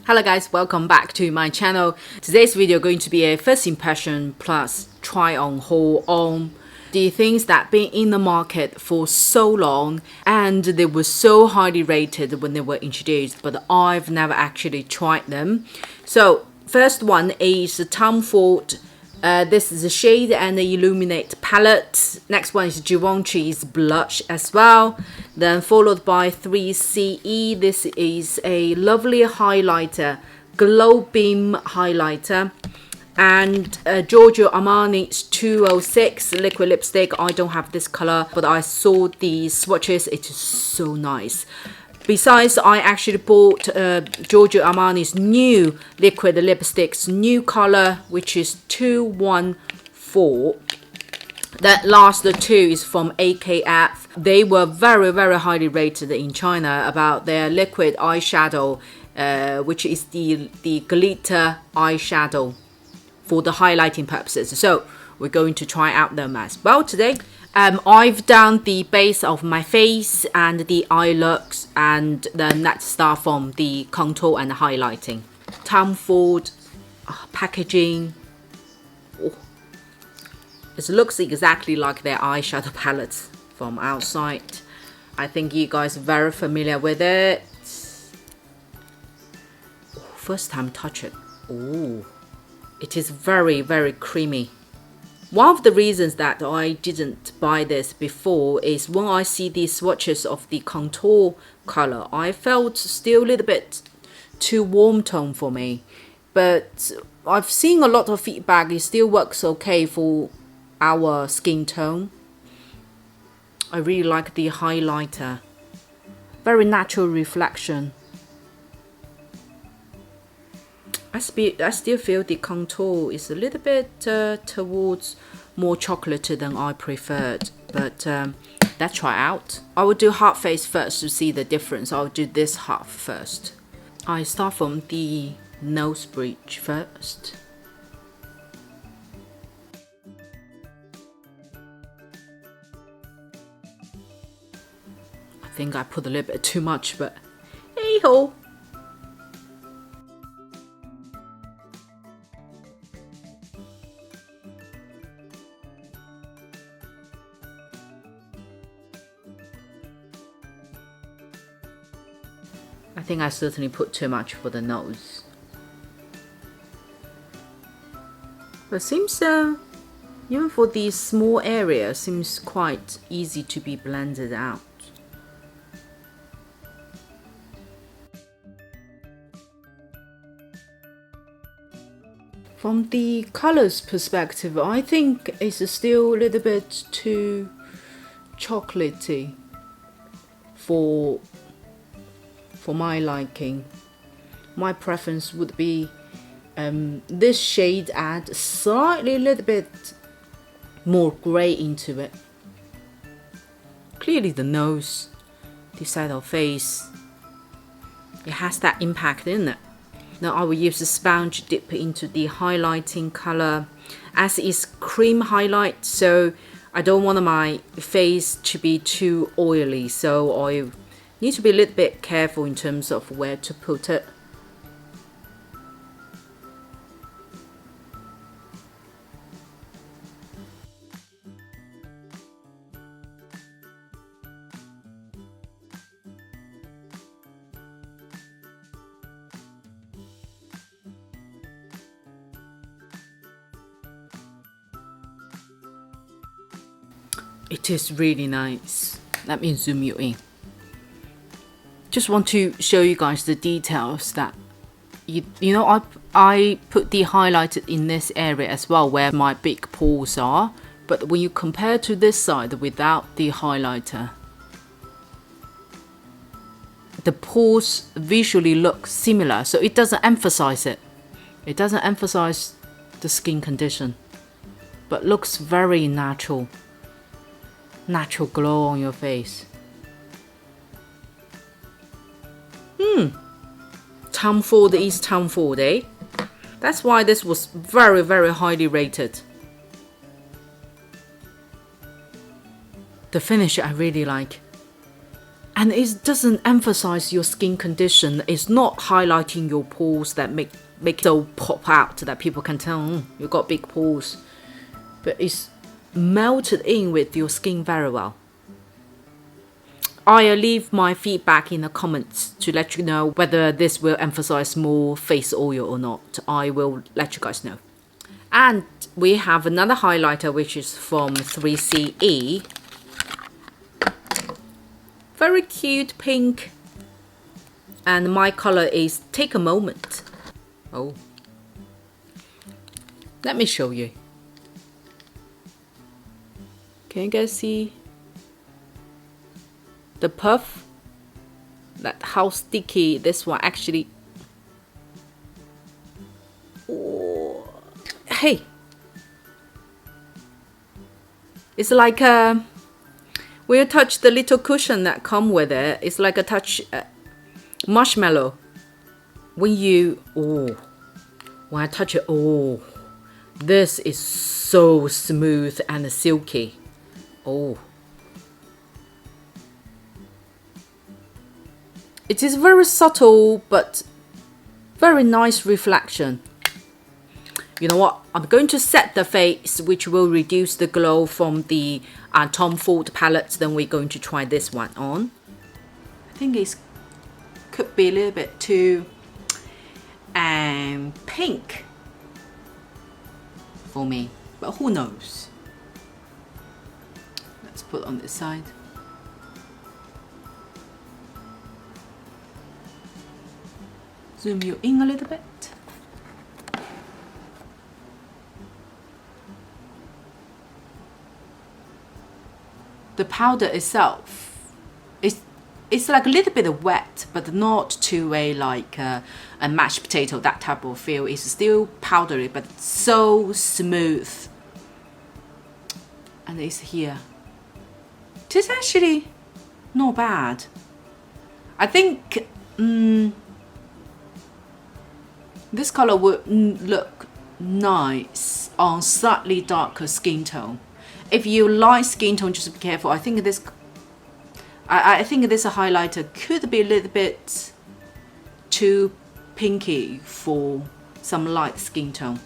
Hello guys, welcome back to my channel. Today's video going to be a first impression plus try on haul on the things that been in the market for so long and they were so highly rated when they were introduced, but I've never actually tried them. So first one is the Tom Ford. This is a shade and the Illuminate palette. Next one is Givenchy's blush as well. Then followed by 3CE. This is a lovely highlighter, glow beam highlighter. And Giorgio Armani's 206 liquid lipstick. I don't have this color, but I saw the swatches. It is so nice. Besides, I actually bought Giorgio Armani's new liquid lipsticks, new color, which is 214. That last two is from AKF. They were very highly rated in China about their liquid eyeshadow, which is the glitter eyeshadow for the highlighting purposes. So we're going to try out them as well today. I've done the base of my face and the eye looks, and then let's start from the contour and highlighting. Tom Ford packaging. Oh. It looks exactly like their eyeshadow palettes from outside. I think you guys are very familiar with it. Oh, first time touch it. Oh, it is very creamy. One of the reasons that I didn't buy this before is when I see the swatches of the contour color, I felt still a little bit too warm tone for me. But I've seen a lot of feedback, it still works okay for our skin tone. I really like the highlighter. Very natural reflection. I still feel the contour is a little bit towards more chocolatey than I preferred, but let's try out. I will do half face first to see the difference. I'll do this half first. I start from the nose bridge first. I think I put a little bit too much, but hey ho. I think I certainly put too much for the nose. But it seems even for these small areas, seems quite easy to be blended out. From the colors perspective, I think it's still a little bit too chocolatey for my liking. My preference would be this shade add slightly a little bit more grey into it. Clearly the nose, the side of face, it has that impact in it. Now I will use the sponge dip into the highlighting color, as is cream highlight, so I don't want my face to be too oily, so I need to be a little bit careful in terms of where to put it. It is really nice. Let me zoom you in. Just want to show you guys the details that you know I put the highlighter in this area as well where my big pores are, but when you compare to this side without the highlighter, the pores visually look similar, so it doesn't emphasize it. It doesn't emphasize the skin condition, but looks very natural glow on your face. Tom Ford is Tom Ford, eh? That's why this was very highly rated. The finish I really like. And it doesn't emphasize your skin condition. It's not highlighting your pores that make it so pop out that people can tell you got big pores. But it's melted in with your skin very well. I'll leave my feedback in the comments to let you know whether this will emphasize more face oil or not. I will let you guys know. And we have another highlighter which is from 3CE. Very cute pink. And my color is Take a Moment. Oh. Let me show you. Can you guys see the puff? That how sticky this one actually. Oh. Hey. It's like when you touch the little cushion that come with it, it's like a touch marshmallow. When I touch it, this is so smooth and silky. It is very subtle but very nice reflection. You know what? I'm going to set the face, which will reduce the glow from the Tom Ford palette. Then we're going to try this one on. I think it could be a little bit too pink for me, but who knows? Let's put on this side. Zoom you in a little bit. The powder itself, it's like a little bit wet, but not to a like a mashed potato, that type of feel. It's still powdery, but so smooth. And it's here. It is actually not bad. I think this color would look nice on slightly darker skin tone. If you like skin tone, just be careful. I think this highlighter could be a little bit too pinky for some light skin tone.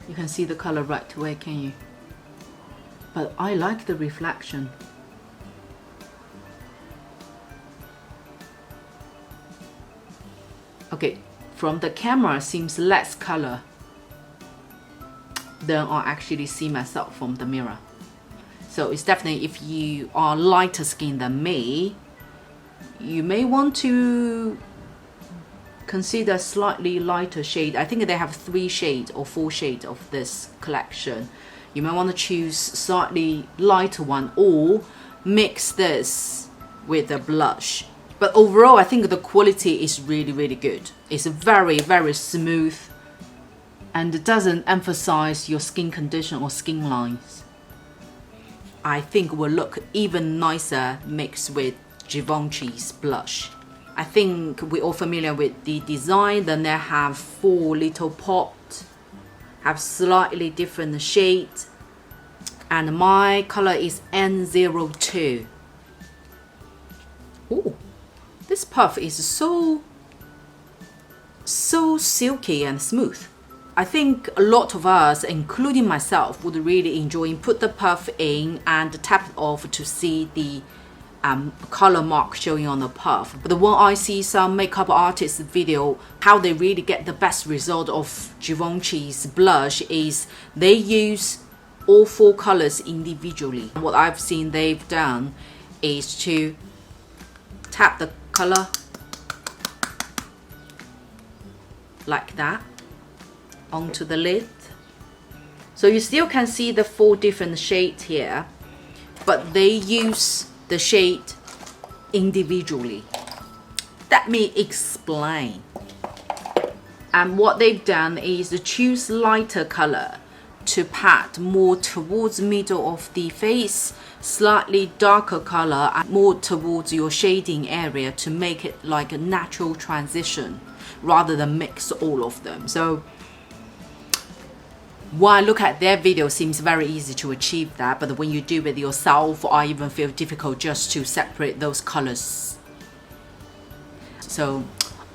You can see the color right away, can you? But I like the reflection. Okay, from the camera seems less color than I actually see myself from the mirror. So it's definitely, if you are lighter skin than me, you may want to consider slightly lighter shade. I think they have 3 shades or 4 shades of this collection. You may want to choose slightly lighter one or mix this with a blush. But overall, I think the quality is really, really good. It's very, very smooth and it doesn't emphasize your skin condition or skin lines. I think it will look even nicer mixed with Givenchy's blush. I think we're all familiar with the design. Then they have 4 little pots, have slightly different shades. And my color is N02. Ooh. This puff is so silky and smooth. I think a lot of us, including myself, would really enjoy put the puff in and tap it off to see the color mark showing on the puff. But when I see some makeup artists video, how they really get the best result of Givenchy's blush is they use all 4 colors individually. What I've seen they've done is to tap the color like that onto the lid. So you still can see the 4 different shades here, but they use the shade individually. Let me explain. And what they've done is to choose lighter color to pat more towards the middle of the face, slightly darker color and more towards your shading area to make it like a natural transition rather than mix all of them. So when I look at their video, it seems very easy to achieve that, but when you do it yourself, I even feel difficult just to separate those colors. So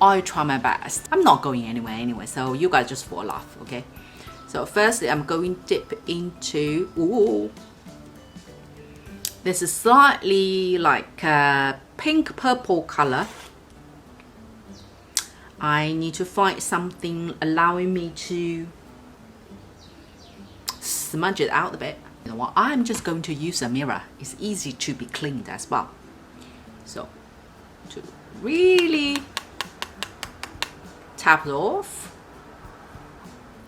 I try my best. I'm not going anywhere anyway, so you guys just for a laugh, okay? So firstly, I'm going to dip into, ooh, this is slightly like a pink purple color. I need to find something allowing me to smudge it out a bit. You know what? I'm just going to use a mirror. It's easy to be cleaned as well. So to really tap it off,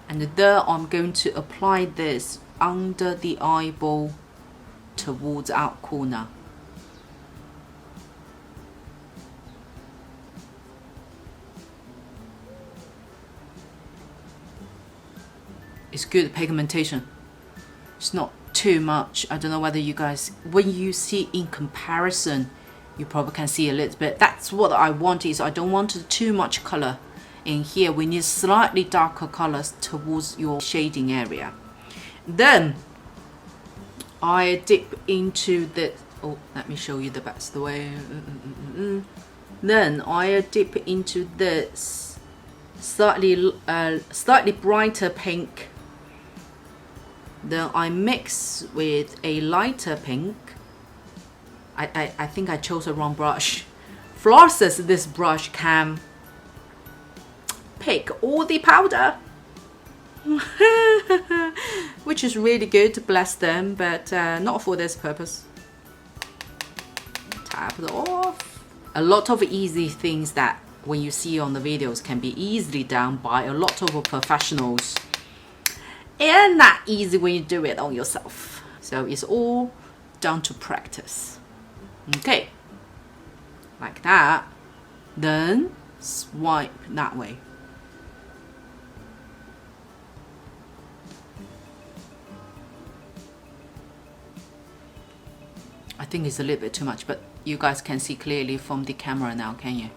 and then I'm going to apply this under the eyeball towards out corner. It's good pigmentation. It's not too much. I don't know whether you guys, when you see in comparison, you probably can see a little bit. That's what I want, is I don't want too much color in here. We need slightly darker colors towards your shading area. Then I dip into the, oh, let me show you the best way. Then I dip into this slightly brighter pink. Then I mix with a lighter pink. I think I chose the wrong brush. FLORASIS, this brush can pick all the powder, which is really good, bless them, but not for this purpose. Tap it off. A lot of easy things that when you see on the videos can be easily done by a lot of professionals, and not easy when you do it on yourself. So it's all down to practice. Okay, like that. Then swipe that way. I think it's a little bit too much, but you guys can see clearly from the camera now, can you?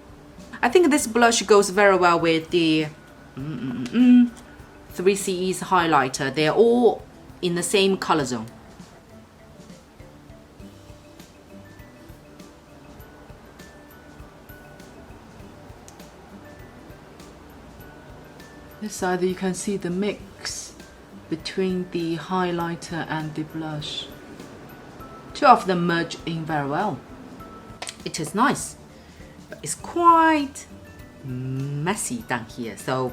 I think this blush goes very well with the 3CE's highlighter. They're all in the same color zone. This side you can see the mix between the highlighter and the blush. Two of them merge in very well. It is nice, but it's quite messy down here. So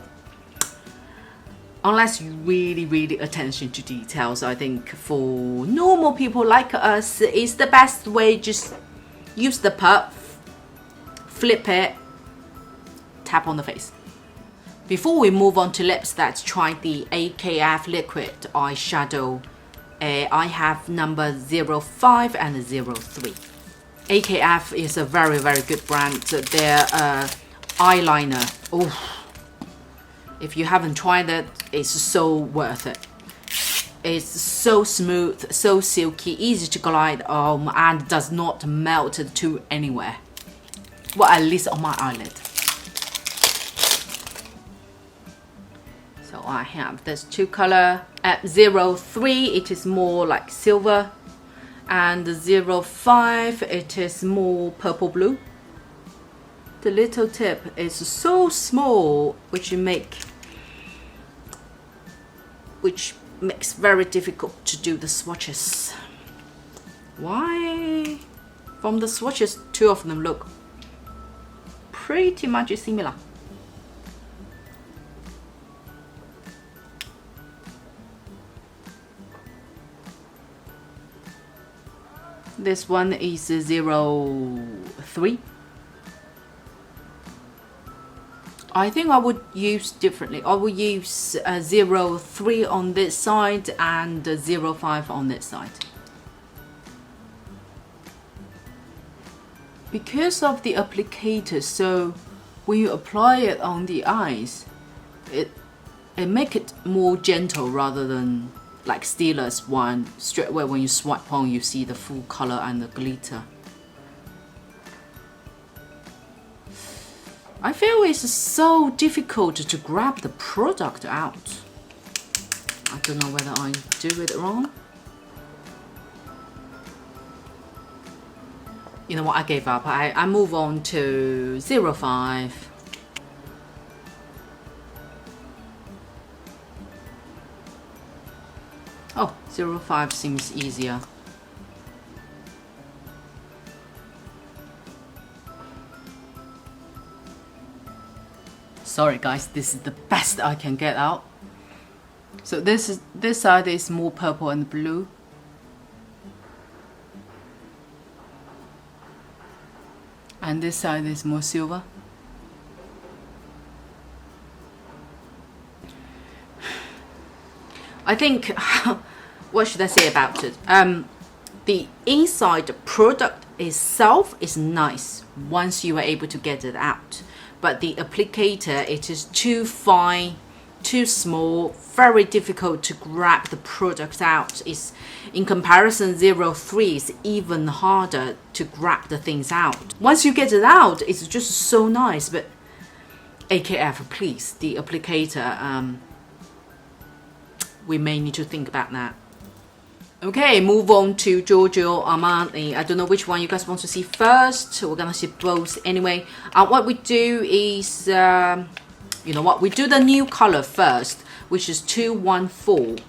unless you really attention to details, I think for normal people like us, it's the best way. Just use the puff, flip it, tap on the face. Before we move on to lips, let's try the AKF liquid eyeshadow. I have number 05 and 03. AKF is a very good brand. Their eyeliner, oh, if you haven't tried it, it's so worth it. It's so smooth, so silky, easy to glide on, and does not melt to anywhere. Well, at least on my eyelid. So I have this two color. At 03, it is more like silver, and 05, it is more purple blue. The little tip is so small, which makes very difficult to do the swatches. Why? From the swatches, two of them look pretty much similar. This one is 03. I think I would use differently. I will use 03 on this side and 05 on this side. Because of the applicator, so when you apply it on the eyes, it make it more gentle rather than like Style's one. Straight away when you swipe on, you see the full color and the glitter. I feel it's so difficult to grab the product out. I don't know whether I do it wrong. You know what, I gave up. I move on to 05. Oh, 05 seems easier. Sorry guys, this is the best I can get out. So this side is more purple and blue. And this side is more silver. I think, what should I say about it? The inside product itself is nice once you are able to get it out. But the applicator, it is too fine, too small, very difficult to grab the product out. It's, in comparison, 03 is even harder to grab the things out. Once you get it out, it's just so nice. But AKF, please, the applicator, we may need to think about that. Okay, move on to Giorgio Armani. I don't know which one you guys want to see first. We're gonna see both anyway. What we do is, you know what, we do the new color first, which is 214,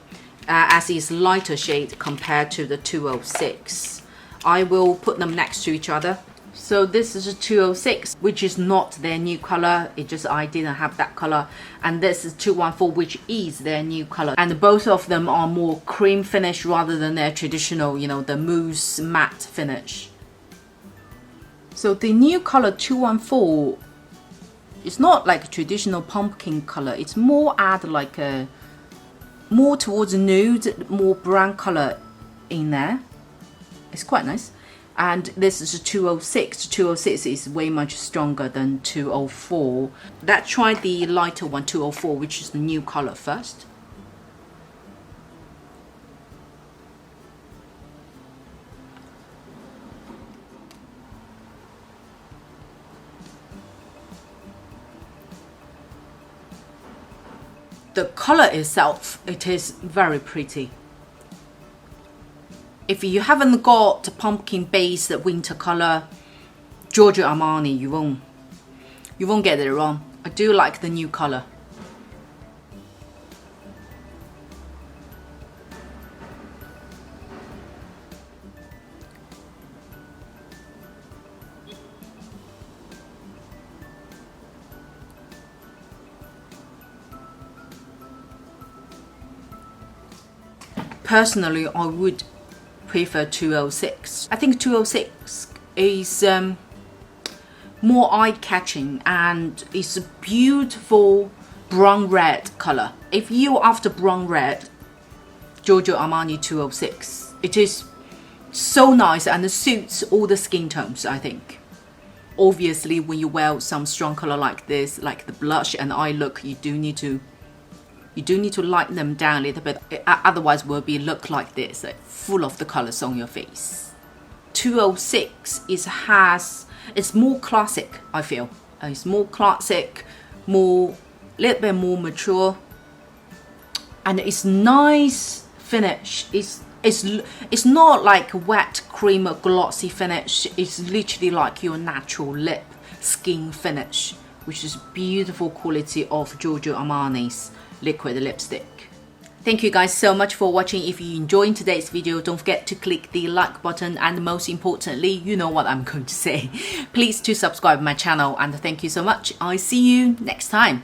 as is lighter shade compared to the 206. I will put them next to each other. So this is a 206, which is not their new color. It just, I didn't have that color. And this is 214, which is their new color. And both of them are more cream finish rather than their traditional, you know, the mousse matte finish. So the new color 214, it's not like a traditional pumpkin color. It's more add like a, more towards nude, more brown color in there. It's quite nice. And this is a 206. 206 is way much stronger than 204. Let's try the lighter one, 204, which is the new color first. The color itself, it is very pretty. If you haven't got pumpkin based winter color, Giorgio Armani, you won't get it wrong. I do like the new color. Personally, I would prefer 206. I think 206 is more eye-catching and it's a beautiful brown red color. If you're after brown red, Giorgio Armani 206. It is so nice and it suits all the skin tones, I think. Obviously, when you wear some strong color like this, like the blush and eye look, you do need to lighten them down a little bit. Otherwise, will be look like this, like full of the colors on your face. 206 it's more classic. I feel it's more classic, little bit more mature, and it's nice finish. It's not like a wet cream or glossy finish. It's literally like your natural lip skin finish, which is beautiful quality of Giorgio Armani's liquid lipstick. Thank you guys so much for watching. If you enjoyed today's video, don't forget to click the like button, and most importantly, you know what I'm going to say, please to subscribe my channel, and thank you so much. I'll see you next time.